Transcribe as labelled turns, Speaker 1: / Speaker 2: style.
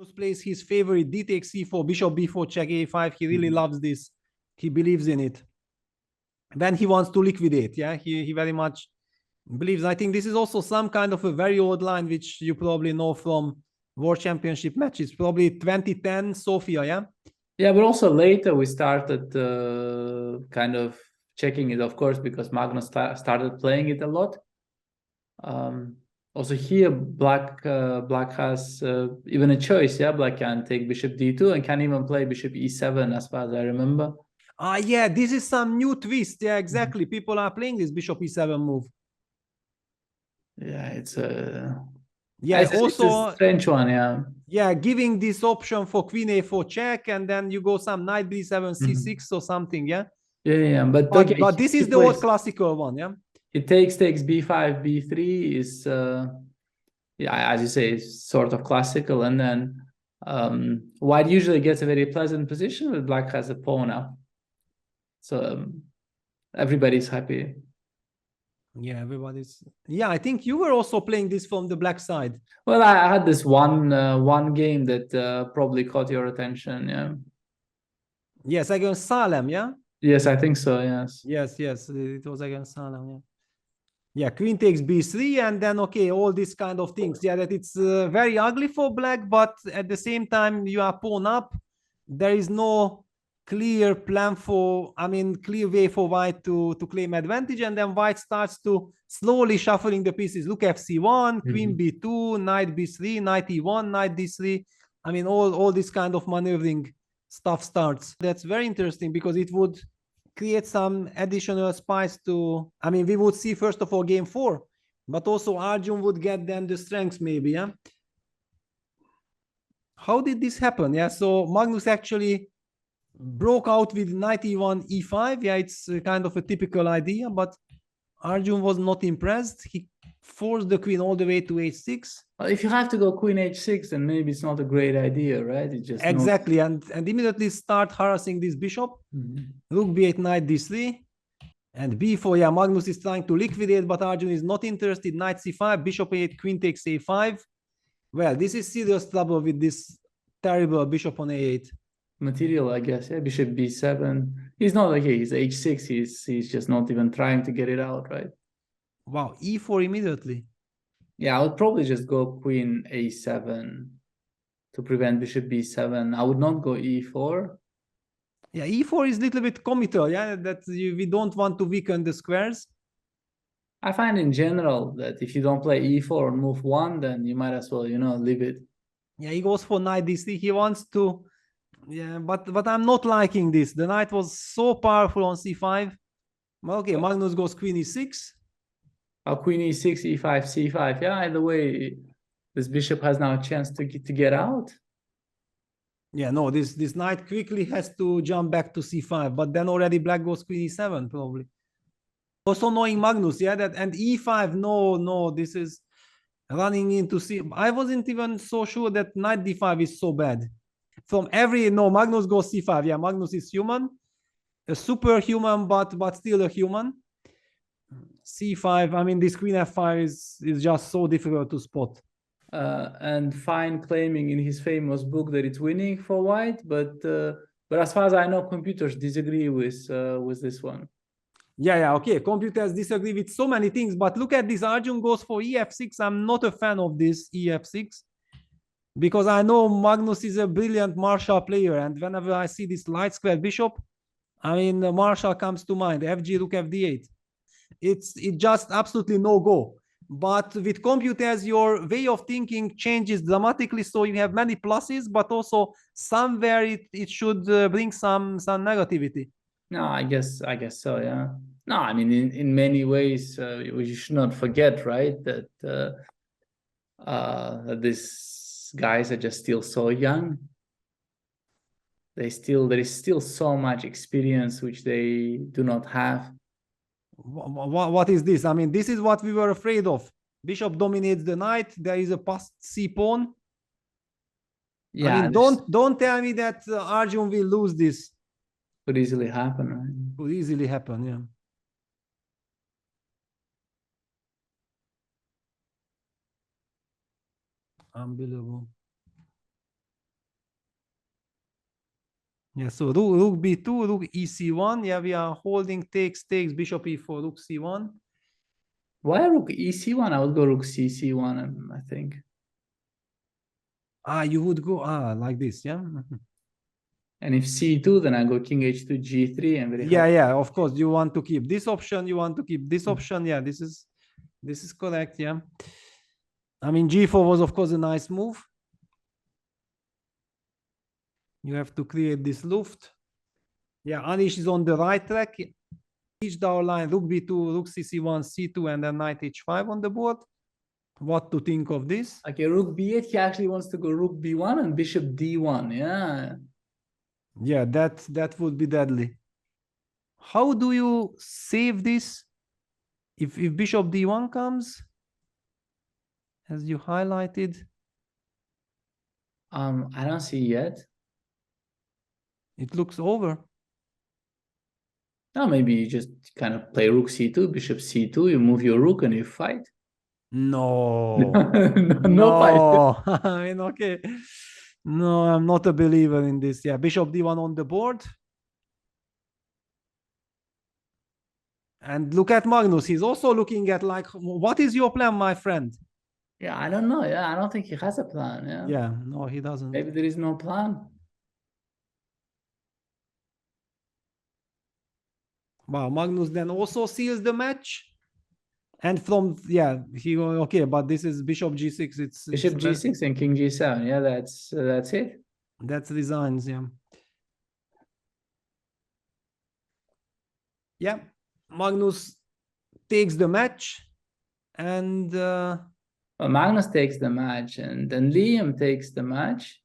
Speaker 1: Magnus plays his favorite d takes c4, bishop b4, check a5. He really loves this. He believes in it. Then he wants to liquidate. Yeah, he very much believes. I think this is also some kind of a very old line, which you probably know from World Championship matches, probably 2010 Sofia. Yeah.
Speaker 2: Yeah, but also later we started kind of checking it, of course, because Magnus started playing it a lot. Also here, black has even a choice. Yeah, black can take bishop d2 and can even play bishop e7, as far as I remember.
Speaker 1: Yeah, this is some new twist. Yeah, exactly. People are playing this bishop e7 move.
Speaker 2: Yeah, it's a
Speaker 1: also
Speaker 2: it's a strange one.
Speaker 1: Yeah, giving this option for queen a4 check, and then you go some knight b7 c6 or something. Yeah.
Speaker 2: Yeah. But
Speaker 1: But,
Speaker 2: okay,
Speaker 1: but this is the old classical one. Yeah.
Speaker 2: It takes b5, b3 is yeah, as you say, it's sort of classical, and then white usually gets a very pleasant position, but black has a pawn up, so everybody's happy.
Speaker 1: Yeah, everybody's. Yeah, I think you were also playing this from the black side.
Speaker 2: Well, I had this one game that probably caught your attention. Yeah.
Speaker 1: Yes, against Salem. Yeah.
Speaker 2: Yes, I think so. Yes.
Speaker 1: Yes, it was against Salem. Yeah. Yeah, queen takes b3, and then okay, all these kind of things. Yeah, that it's very ugly for black, but at the same time you are pawn up. There is no clear plan for, clear way for white to claim advantage, and then white starts to slowly shuffling the pieces. Look, fc1, queen b2, knight b3, knight e1, knight d3. All this kind of maneuvering stuff starts. That's very interesting because it would create some additional spice to, we would see first of all game 4, but also Arjun would get then the strengths maybe. Yeah. How did this happen? Yeah, so Magnus actually broke out with knight e1 e5. Yeah, it's kind of a typical idea, but Arjun was not impressed. He forced the queen all the way to h6.
Speaker 2: Well, if you have to go queen h6, then maybe it's not a great idea, right? It just
Speaker 1: exactly, and immediately start harassing this bishop. Rook b8, knight d3, and b4. Yeah, Magnus is trying to liquidate, but Arjun is not interested. Knight c5, bishop a8, queen takes a5. Well, this is serious trouble with this terrible bishop on a8.
Speaker 2: Material, I guess. Yeah, bishop b7. He's not like he's h6. He's just not even trying to get it out, right?
Speaker 1: Wow, e4 immediately.
Speaker 2: Yeah, I would probably just go queen a7 to prevent bishop b7. I would not go e4.
Speaker 1: Yeah, e4 is a little bit committal. Yeah, that we don't want to weaken the squares.
Speaker 2: I find in general that if you don't play e4 on move 1, then you might as well, leave it.
Speaker 1: Yeah, he goes for knight d3. He wants to. Yeah, but I'm not liking this. The knight was so powerful on c5. Well, okay, Magnus goes queen e6.
Speaker 2: Queen e6, e5, c5. Yeah, either way, this bishop has now a chance to get out.
Speaker 1: Yeah, no, this knight quickly has to jump back to c5, but then already black goes queen e7 probably. Also knowing Magnus, yeah, that and e5. No, this is running into c. I wasn't even so sure that knight d5 is so bad. From Magnus goes c5. Yeah, Magnus is human, a superhuman, but still a human. c5. This queen f5 is just so difficult to spot.
Speaker 2: And Fine claiming in his famous book that it's winning for white, but as far as I know, computers disagree with this one.
Speaker 1: Yeah, okay. Computers disagree with so many things, but look at this. Arjun goes for ef6. I'm not a fan of this ef6 because I know Magnus is a brilliant martial player, and whenever I see this light square bishop, martial comes to mind. Fg, rook fd8. It's just absolutely no go. But with computers, your way of thinking changes dramatically, so you have many pluses, but also somewhere it should bring some negativity.
Speaker 2: No, I guess so. Yeah. No, in many ways, you should not forget, right, that these guys are just still so young. There is still so much experience which they do not have.
Speaker 1: What is this? This is what we were afraid of. Bishop dominates the knight. There is a passed c pawn.
Speaker 2: Yeah.
Speaker 1: Don't tell me that Arjun will lose this.
Speaker 2: Could easily happen, right?
Speaker 1: Could easily happen, yeah. Unbelievable. Yeah, so rook b2, rook ec1. Yeah, we are holding, takes, bishop e4, rook c1.
Speaker 2: Why rook ec1? I would go rook cc1, I think.
Speaker 1: You would go like this, yeah.
Speaker 2: And if c2, then I go king h2, g3, and very
Speaker 1: Yeah, of course. You want to keep this option, you want to keep this
Speaker 2: Mm.
Speaker 1: option. Yeah, this is correct. Yeah. I mean, g4 was, of course, a nice move. You have to create this luft. Yeah, Anish is on the right track. Reached our line, rook b2, rook cc1, c2, and then knight h5 on the board. What to think of this?
Speaker 2: Okay, rook b8, he actually wants to go rook b1 and bishop d1. Yeah.
Speaker 1: Yeah, that would be deadly. How do you save this if bishop d1 comes, as you highlighted?
Speaker 2: I don't see yet.
Speaker 1: It looks over.
Speaker 2: No, maybe you just kind of play rook c2, bishop c2, you move your rook and you fight.
Speaker 1: No.
Speaker 2: No fight.
Speaker 1: I mean, okay. No, I'm not a believer in this. Yeah, bishop d1 on the board. And look at Magnus. He's also looking at like, what is your plan, my friend?
Speaker 2: Yeah, I don't know. Yeah, I don't think he has a plan. Yeah.
Speaker 1: Yeah, no, he doesn't.
Speaker 2: Maybe there is no plan.
Speaker 1: Wow, Magnus then also seals the match. And from, yeah, he okay, but this is bishop g6. It's
Speaker 2: Bishop g6 and king g7. Yeah, that's it.
Speaker 1: That's resigns, yeah. Yeah, Magnus takes the match, and
Speaker 2: Well, Magnus takes the match, and then Liam takes the match.